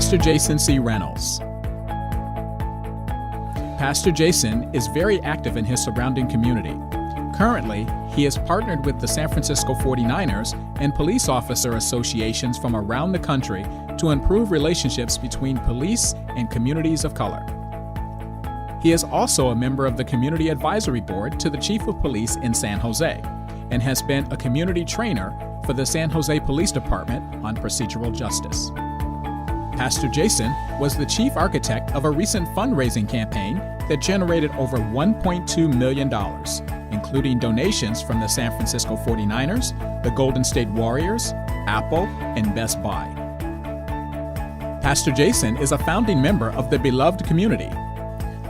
Pastor Jason C. Reynolds. Pastor Jason is very active in his surrounding community. Currently, he is partnered with the San Francisco 49ers and police officer associations from around the country to improve relationships between police and communities of color. He is also a member of the Community Advisory Board to the Chief of Police in San Jose and has been a community trainer for the San Jose Police Department on procedural justice. Pastor Jason was the chief architect of a recent fundraising campaign that generated over $1.2 million, including donations from the San Francisco 49ers, the Golden State Warriors, Apple, and Best Buy. Pastor Jason is a founding member of the Beloved community.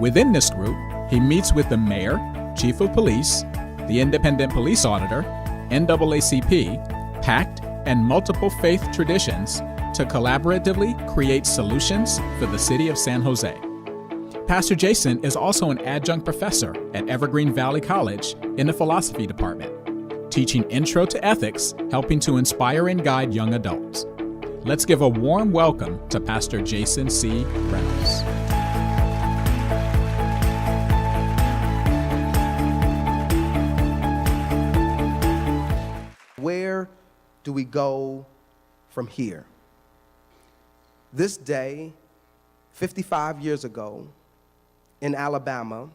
Within this group, he meets with the mayor, chief of police, the independent police auditor, NAACP, PACT, and multiple faith traditions to collaboratively create solutions for the city of San Jose. Pastor Jason is also an adjunct professor at Evergreen Valley College in the philosophy department, teaching Intro to Ethics, helping to inspire and guide young adults. Let's give a warm welcome to Pastor Jason C. Reynolds. Where do we go from here? This day, 55 years ago, in Alabama,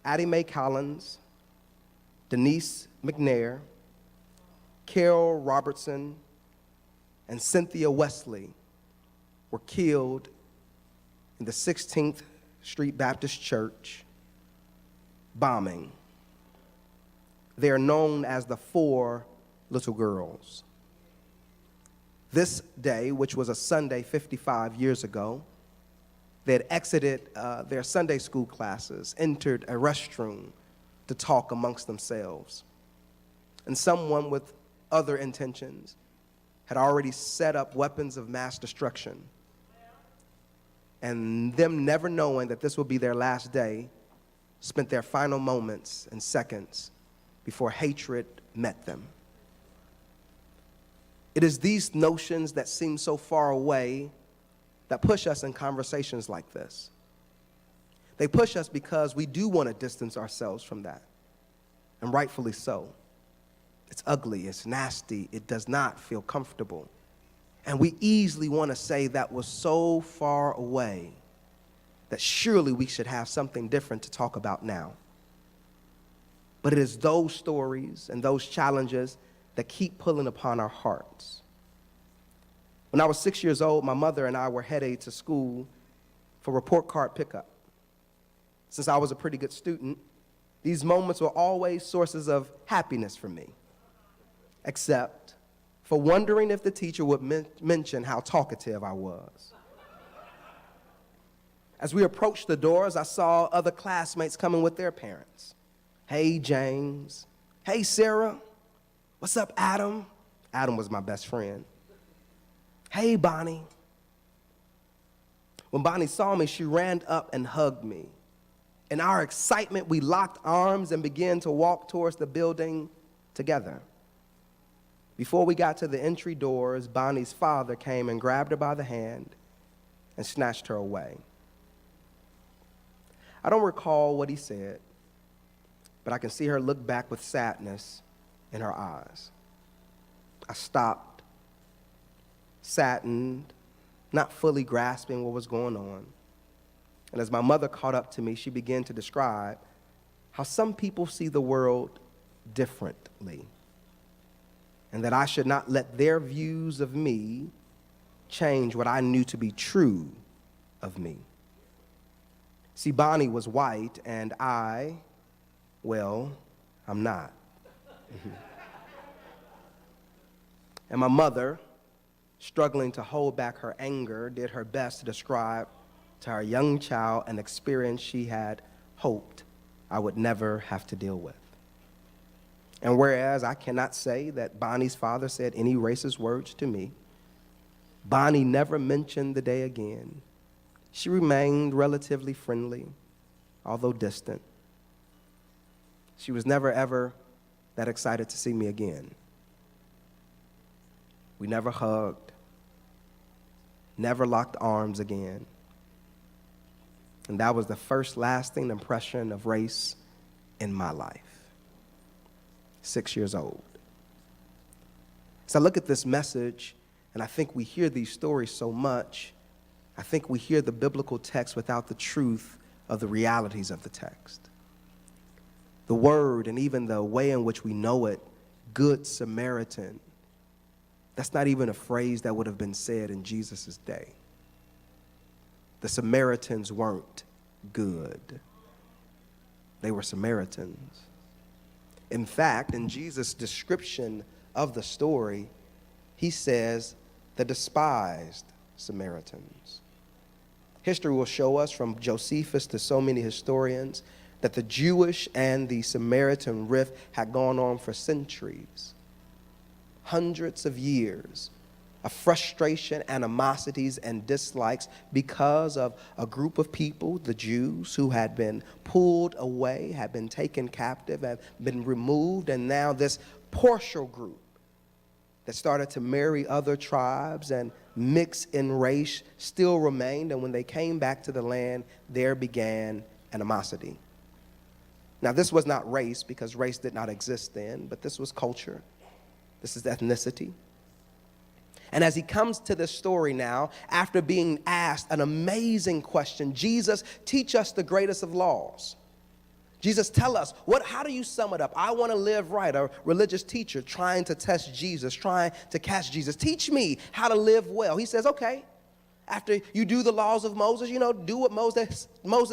Addie Mae Collins, Denise McNair, Carol Robertson, and Cynthia Wesley were killed in the 16th Street Baptist Church bombing. They are known as the 4 little girls. This day, which was a Sunday 55 years ago, they had exited their Sunday school classes, entered a restroom to talk amongst themselves. And someone with other intentions had already set up weapons of mass destruction. And them never knowing that this would be their last day, spent their final moments and seconds before hatred met them. It is these notions that seem so far away that push us in conversations like this. They push us because we do want to distance ourselves from that, and rightfully so. It's ugly, it's nasty, it does not feel comfortable. And we easily want to say that was so far away that surely we should have something different to talk about now. But it is those stories and those challenges that keep pulling upon our hearts. When I was 6 years old, my mother and I were headed to school for report card pickup. Since I was a pretty good student, these moments were always sources of happiness for me, except for wondering if the teacher would mention how talkative I was. As we approached the doors, I saw other classmates coming with their parents. Hey, James. Hey, Sarah. What's up, Adam? Adam was my best friend. Hey, Bonnie. When Bonnie saw me, she ran up and hugged me. In our excitement, we locked arms and began to walk towards the building together. Before we got to the entry doors, Bonnie's father came and grabbed her by the hand and snatched her away. I don't recall what he said, but I can see her look back with sadness in her eyes. I stopped, saddened, not fully grasping what was going on. And as my mother caught up to me, she began to describe how some people see the world differently, and that I should not let their views of me change what I knew to be true of me. See, Bonnie was white, and I'm not. And my mother, struggling to hold back her anger, did her best to describe to our young child an experience she had hoped I would never have to deal with. And whereas I cannot say that Bonnie's father said any racist words to me, Bonnie never mentioned the day again. She remained relatively friendly, although distant. She was never, ever that excited to see me again. We never hugged. never locked arms again. And that was the first lasting impression of race in my life. 6 years old. So I look at this message, and I think we hear these stories so much. I think we hear the biblical text without the truth of the realities of the text. The word and even the way in which we know it, Good Samaritan, that's not even a phrase that would have been said in Jesus' day. The Samaritans weren't good. They were Samaritans. In fact, in Jesus' description of the story, he says the despised Samaritans. History will show us, from Josephus to so many historians, that the Jewish and the Samaritan rift had gone on for centuries, hundreds of years of frustration, animosities, and dislikes because of a group of people, the Jews, who had been pulled away, had been taken captive, had been removed, and now this partial group that started to marry other tribes and mix in race still remained, and when they came back to the land, there began animosity. Now, this was not race, because race did not exist then, but this was culture. This is ethnicity. And as he comes to this story now, after being asked an amazing question, Jesus, teach us the greatest of laws. Jesus, tell us, how do you sum it up? I want to live right. A religious teacher trying to test Jesus, trying to catch Jesus. Teach me how to live well. He says, okay. After you do the laws of Moses, do what Moses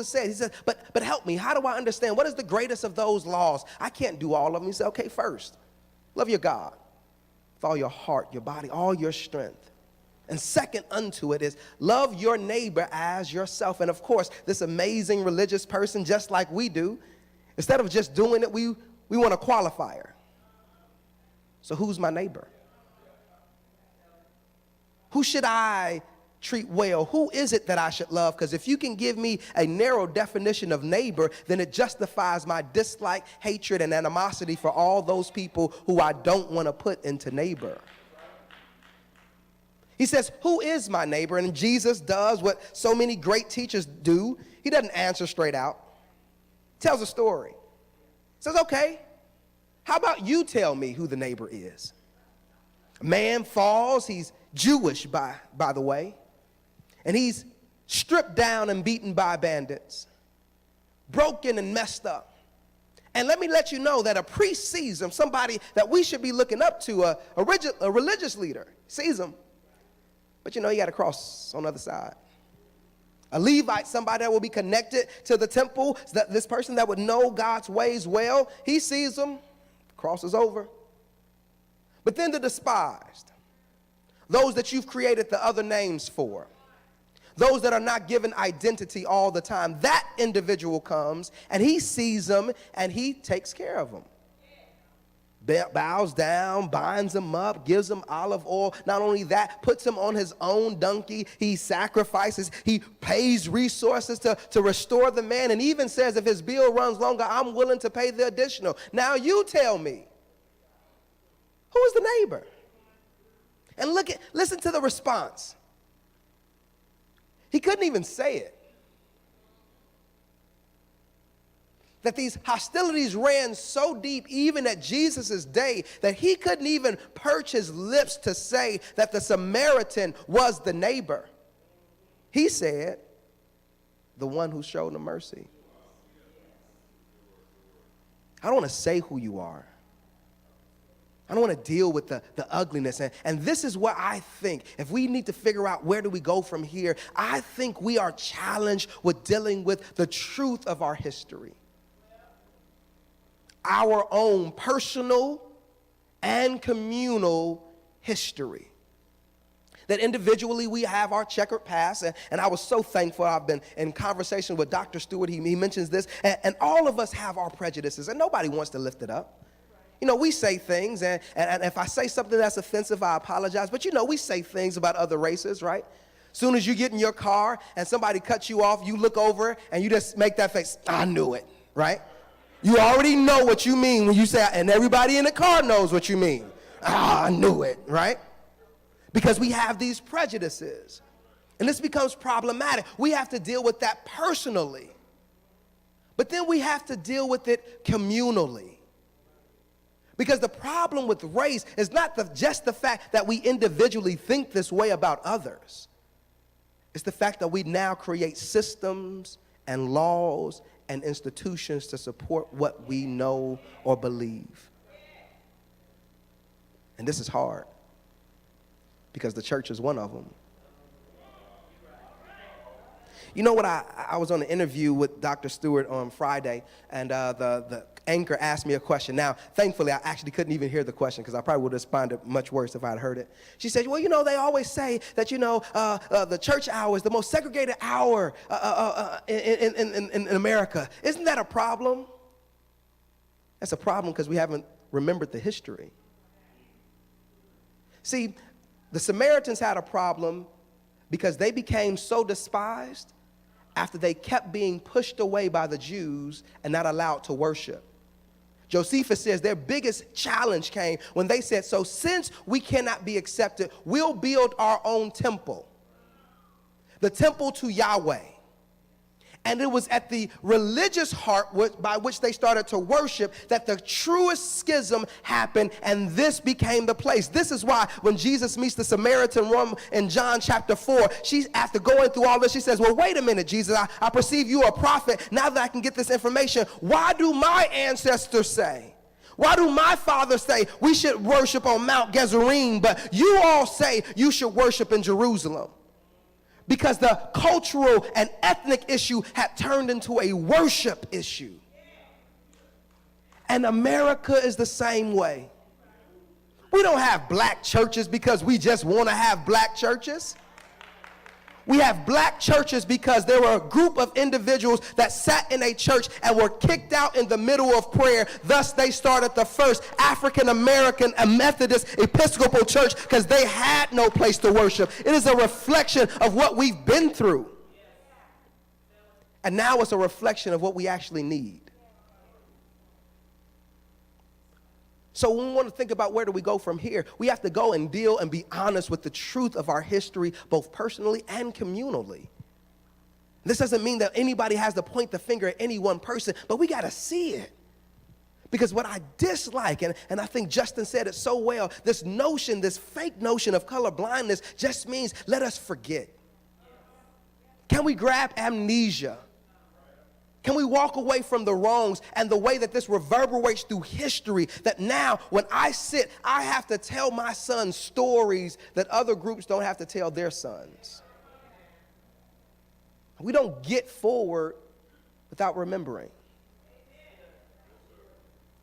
said. He says, but help me. How do I understand? What is the greatest of those laws? I can't do all of them. He said, okay, first, love your God with all your heart, your body, all your strength. And second unto it is love your neighbor as yourself. And of course, this amazing religious person, just like we do, instead of just doing it, we want a qualifier. So who's my neighbor? Who should I treat well? Who is it that I should love? Because if you can give me a narrow definition of neighbor, then it justifies my dislike, hatred, and animosity for all those people who I don't want to put into neighbor. He says, who is my neighbor? And Jesus does what so many great teachers do. He doesn't answer straight out. He tells a story. He says, okay, how about you tell me who the neighbor is? A man falls. He's Jewish, by the way. And he's stripped down and beaten by bandits, broken and messed up. And let me let you know that a priest sees him, somebody that we should be looking up to, a religious leader, sees him. But he got to cross on the other side. A Levite, somebody that will be connected to the temple, this person that would know God's ways well, he sees him, crosses over. But then the despised, those that you've created the other names for, those that are not given identity all the time, that individual comes and he sees them and he takes care of them. Bows down, binds them up, gives them olive oil. Not only that, puts him on his own donkey. He sacrifices, he pays resources to restore the man, and even says if his bill runs longer, I'm willing to pay the additional. Now you tell me, who is the neighbor? And listen to the response. He couldn't even say it. That these hostilities ran so deep even at Jesus' day that he couldn't even perch his lips to say that the Samaritan was the neighbor. He said, the one who showed him mercy. I don't want to say who you are. I don't want to deal with the ugliness. And this is what I think. If we need to figure out where do we go from here, I think we are challenged with dealing with the truth of our history. Our own personal and communal history. That individually we have our checkered past, and I was so thankful. I've been in conversation with Dr. Stewart. He mentions this, and all of us have our prejudices, and nobody wants to lift it up. We say things, and if I say something that's offensive, I apologize. But we say things about other races, right? Soon as you get in your car and somebody cuts you off, you look over and you just make that face, I knew it, right? You already know what you mean when you say, and everybody in the car knows what you mean. I knew it, right? Because we have these prejudices. And this becomes problematic. We have to deal with that personally. But then we have to deal with it communally. Because the problem with race is not just the fact that we individually think this way about others. It's the fact that we now create systems and laws and institutions to support what we know or believe. And this is hard because the church is one of them. You know what, I was on an interview with Dr. Stewart on Friday, and the anchor asked me a question. Now, thankfully, I actually couldn't even hear the question because I probably would have responded much worse if I had heard it. She said, well, you know, they always say that, the church hour is the most segregated hour in America. Isn't that a problem? That's a problem because we haven't remembered the history. See, the Samaritans had a problem because they became so despised after they kept being pushed away by the Jews and not allowed to worship. Josephus says their biggest challenge came when they said, so since we cannot be accepted, we'll build our own temple, the temple to Yahweh. And it was at the religious heart by which they started to worship that the truest schism happened, and this became the place. This is why when Jesus meets the Samaritan woman in John chapter 4, after going through all this, she says, well, wait a minute, Jesus, I perceive you a prophet. Now that I can get this information, why do my ancestors say, why do my fathers say we should worship on Mount Gerizim, but you all say you should worship in Jerusalem? Because the cultural and ethnic issue had turned into a worship issue. And America is the same way. We don't have black churches because we just want to have black churches. We have black churches because there were a group of individuals that sat in a church and were kicked out in the middle of prayer. Thus, they started the first African-American Methodist Episcopal church because they had no place to worship. It is a reflection of what we've been through. And now it's a reflection of what we actually need. So when we want to think about where do we go from here, we have to go and deal and be honest with the truth of our history, both personally and communally. This doesn't mean that anybody has to point the finger at any one person, but we got to see it. Because what I dislike, and I think Justin said it so well, this notion, this fake notion of color blindness just means let us forget. Can we grab amnesia? Can we walk away from the wrongs and the way that this reverberates through history, that now when I sit, I have to tell my sons stories that other groups don't have to tell their sons. We don't get forward without remembering.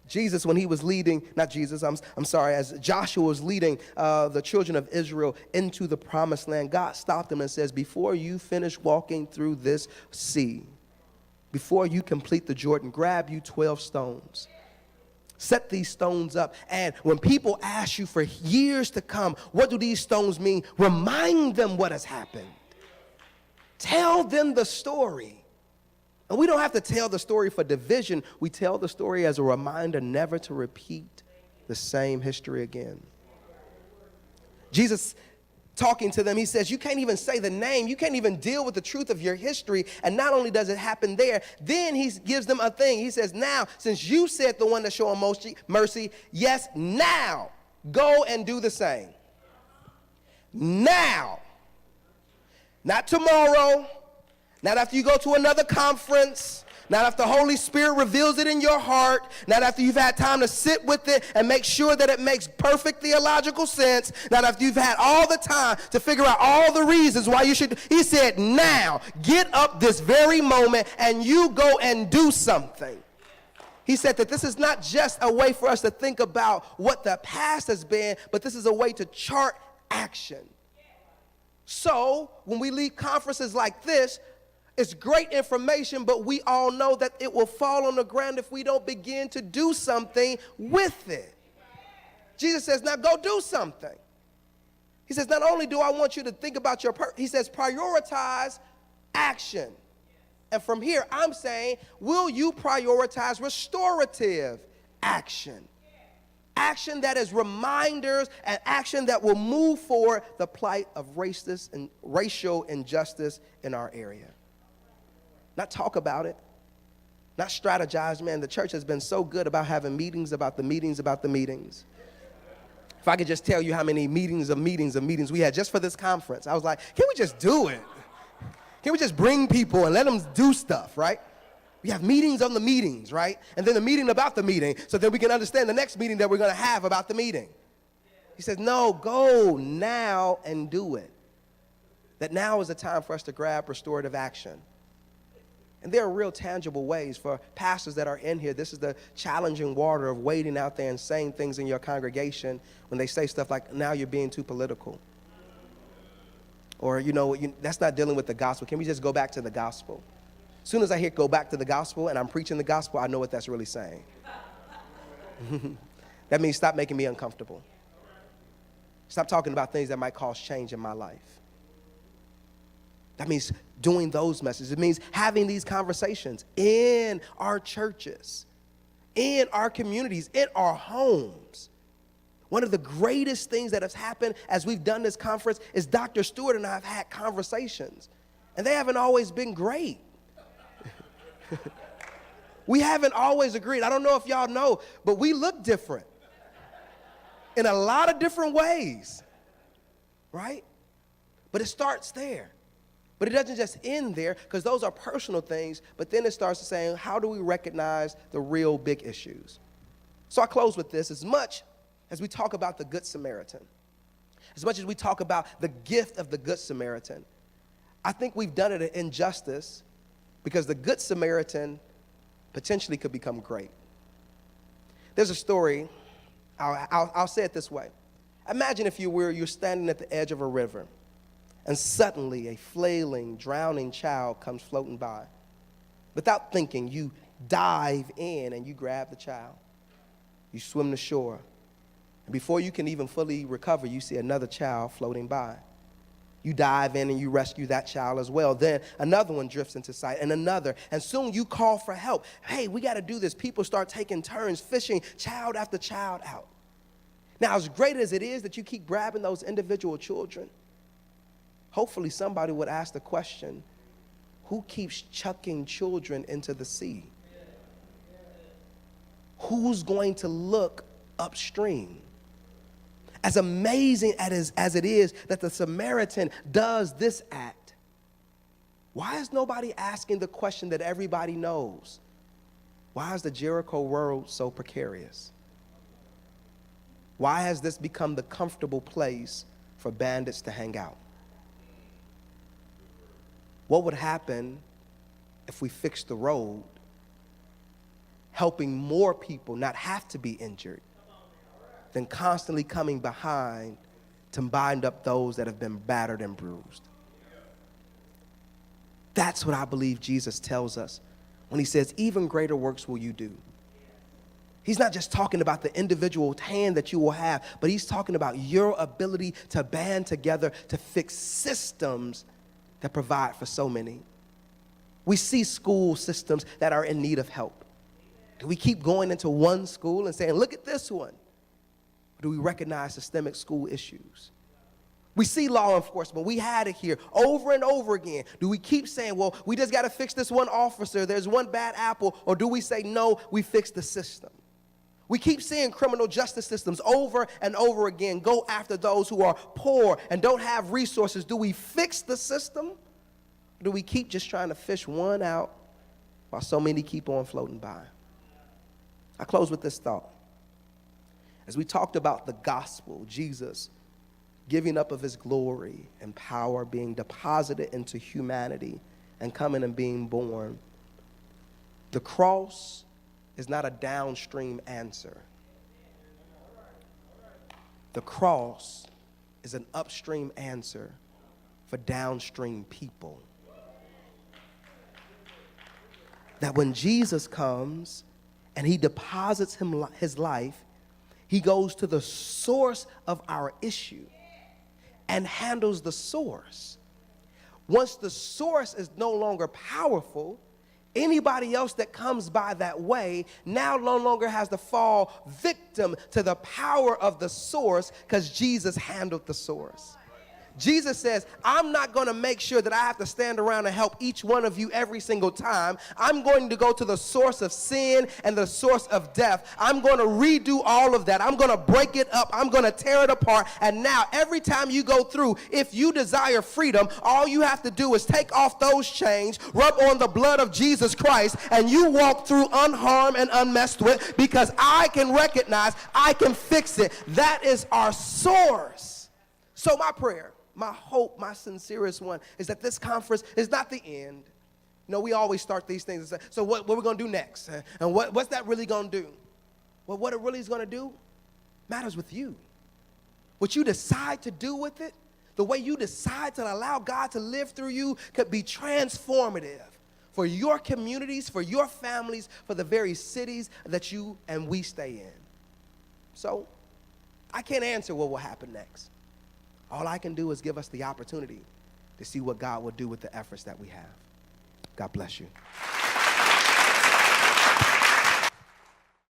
Jesus, when he was leading, not Jesus, I'm sorry, as Joshua was leading the children of Israel into the promised land, God stopped him and says, before you finish walking through this sea, before you complete the Jordan, grab you 12 stones. Set these stones up. And when people ask you for years to come, what do these stones mean? Remind them what has happened. Tell them the story. And we don't have to tell the story for division. We tell the story as a reminder never to repeat the same history again. Jesus talking to them, he says, you can't even say the name. You can't even deal with the truth of your history. And not only does it happen there, then he gives them a thing. He says, now, since you said the one that showed mercy, yes, now go and do the same. Now. Not tomorrow. Not after you go to another conference. Not after the Holy Spirit reveals it in your heart. Not after you've had time to sit with it and make sure that it makes perfect theological sense. Not after you've had all the time to figure out all the reasons why you should. He said, now, get up this very moment and you go and do something. He said that this is not just a way for us to think about what the past has been, but this is a way to chart action. So when we leave conferences like this, it's great information, but we all know that it will fall on the ground if we don't begin to do something with it. Jesus says, now go do something. He says, not only do I want you to think about he says, prioritize action. And from here, I'm saying, will you prioritize restorative action? Action that is reminders and action that will move forward the plight of racist and racial injustice in our area. Not talk about it, not strategize. Man, the church has been so good about having meetings about the meetings about the meetings. If I could just tell you how many meetings we had just for this conference, I was like, can we just do it? Can we just bring people and let them do stuff, right? We have meetings on the meetings, right? And then the meeting about the meeting, so that we can understand the next meeting that we're going to have about the meeting. He says, no, go now and do it. That now is the time for us to grab restorative action. And there are real tangible ways for pastors that are in here. This is the challenging water of waiting out there and saying things in your congregation when they say stuff like, now you're being too political. Or, that's not dealing with the gospel. Can we just go back to the gospel? As soon as I hear go back to the gospel and I'm preaching the gospel, I know what that's really saying. That means stop making me uncomfortable. Stop talking about things that might cause change in my life. That means doing those messages. It means having these conversations in our churches, in our communities, in our homes. One of the greatest things that has happened as we've done this conference is Dr. Stewart and I have had conversations, and they haven't always been great. We haven't always agreed. I don't know if y'all know, but we look different in a lot of different ways, right? But it starts there. But it doesn't just end there, because those are personal things, but then it starts to saying, how do we recognize the real big issues? So I close with this. As much as we talk about the Good Samaritan, as much as we talk about the gift of the Good Samaritan, I think we've done it an injustice, because the Good Samaritan potentially could become great. There's a story, I'll say it this way. Imagine if you're standing at the edge of a river, and suddenly a flailing, drowning child comes floating by. Without thinking, you dive in and you grab the child. You swim to shore. And before you can even fully recover, you see another child floating by. You dive in and you rescue that child as well. Then another one drifts into sight, and another. And soon you call for help. Hey, we got to do this. People start taking turns fishing child after child out. Now, as great as it is that you keep grabbing those individual children, hopefully somebody would ask the question, who keeps chucking children into the sea? Who's going to look upstream? As amazing as it is that the Samaritan does this act, why is nobody asking the question that everybody knows? Why is the Jericho road so precarious? Why has this become the comfortable place for bandits to hang out? What would happen if we fixed the road, helping more people not have to be injured, than constantly coming behind to bind up those that have been battered and bruised? That's what I believe Jesus tells us when he says, even greater works will you do. He's not just talking about the individual hand that you will have, but he's talking about your ability to band together to fix systems that provide for so many. We see school systems that are in need of help. Do we keep going into one school and saying, look at this one? Or do we recognize systemic school issues? We see law enforcement. We had it here over and over again. Do we keep saying, well, we just got to fix this one officer, there's one bad apple? Or do we say, no, we fix the system? We keep seeing criminal justice systems over and over again go after those who are poor and don't have resources. Do we fix the system? Or do we keep just trying to fish one out while so many keep on floating by? I close with this thought. As we talked about the gospel, Jesus giving up of his glory and power, being deposited into humanity and coming and being born, the cross is not a downstream answer. The cross is an upstream answer for downstream people. That when Jesus comes and he deposits his life, he goes to the source of our issue and handles the source. Once the source is no longer powerful, Anybody else that comes by that way now no longer has to fall victim to the power of the source, because Jesus handled the source. Jesus says, I'm not going to make sure that I have to stand around and help each one of you every single time. I'm going to go to the source of sin and the source of death. I'm going to redo all of that. I'm going to break it up. I'm going to tear it apart. And now every time you go through, if you desire freedom, all you have to do is take off those chains, rub on the blood of Jesus Christ, and you walk through unharmed and unmessed with, because I can recognize I can fix it. That is our source. So my prayer, my hope, my sincerest one, is that this conference is not the end. You know, we always start these things and say, so what are we going to do next? And what's that really going to do? Well, what it really is going to do matters with you. What you decide to do with it, the way you decide to allow God to live through you, could be transformative for your communities, for your families, for the very cities that you and we stay in. So I can't answer what will happen next. All I can do is give us the opportunity to see what God will do with the efforts that we have. God bless you.